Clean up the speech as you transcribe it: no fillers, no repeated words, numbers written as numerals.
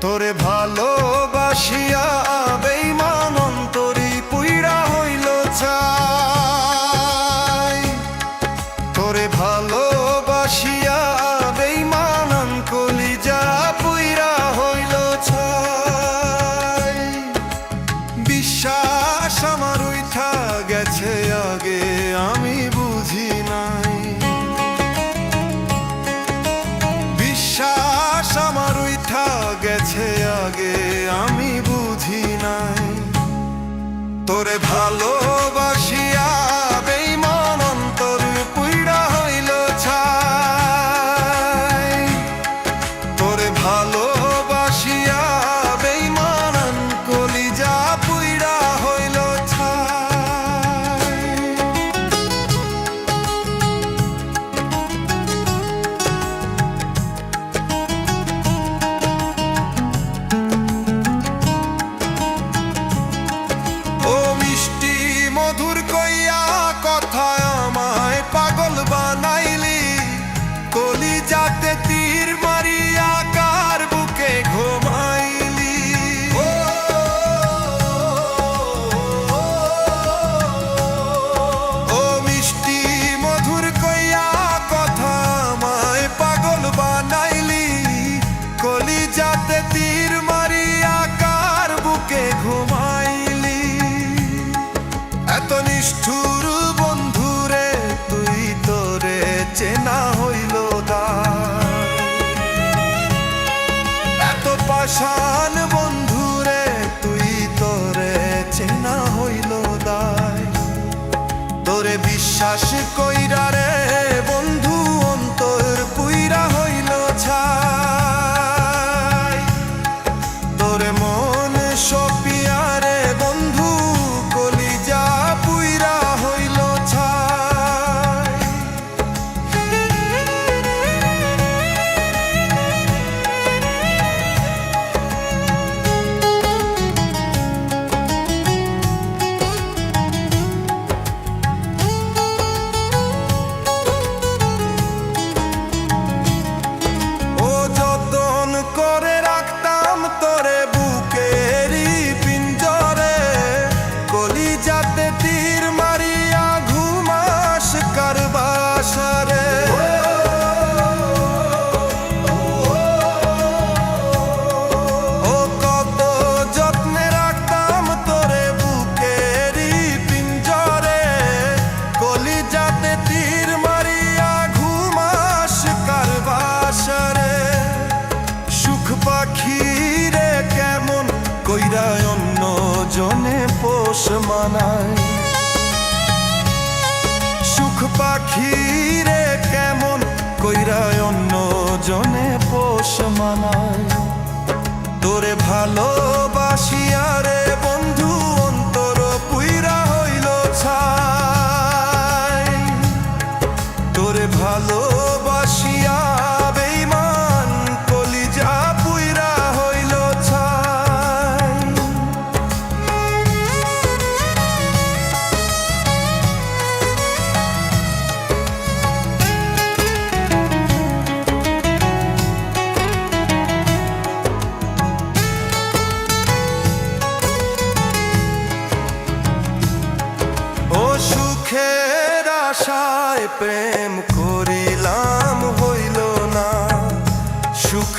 তোরে ভালোবাসিয়া বেঈমান অন্তরি পুইরা হইল ছাই। তোরে ভালোবাসিয়া বেঈমান কলিজা পুইরা হইল ছাই। বিশ্বাস আমার উঠা গেছে আগে আমি বুঝি নাই। বিশ্বাস আমার উঠা গেছে আগে আমি বুঝি নাই। তোরে ভালোবাসিয়া বেঈমান অন্তর পুইরা হইল ছাই। তোরে ভালোবাসিয়া বেঈমান কলিজা পুইরা হইল ছাই। ও মিষ্টি মধুর কইয়া কথা আমায় পাগল বানাইলি। কলিজাতে তীর মারিয়া কার বুকে ঘুমাইলি। ও মিষ্টি মধুর কইয়া কথা আমায় পাগল বানাইলি। কলিজাতে তীর মারিয়া কার বুকে ঘুমাইলি। এত নিষ্ঠুর বন্ধুরে তুই তোরে চেনা হইল দায়। এত পাষাণ বন্ধুরে তুই তোরে চেনা হইল দায়। তোরে বিশ্বাস কইরা রে বন্ধু অন্তর পুইরা হইল ছাই। তোরে মন সপিয়া রে বন্ধু কলিজা পুইরা হইল ছাই। ও যতন করে রাখতাম তোরে বুকেরই পিঞ্জরে। কলিজাতে তীর মারিয়া ঘুমাস কার বাসারে। ও কত যত্নে রাখতাম তোরে বুকেরই পিঞ্জরে। কলিজাতে তীর মারিয়া ঘুমাস কার বাসারে। সুখ পাখি রে কেমন কইরা অন্য জনে পোষ মানায়। সুখ পাখি রে কেমন কইরা অন্য জনে পোষ মানায়। তোরে ভালোবাসিয়া রে বন্ধু অন্তর পুইরা হইল ছাই। তোরে ভালোবাসিয়া বেঈমান কলিজা পুইরা হইল ছাই। ও সুখের আশায় প্রেম করিলাম হইল না। সুখ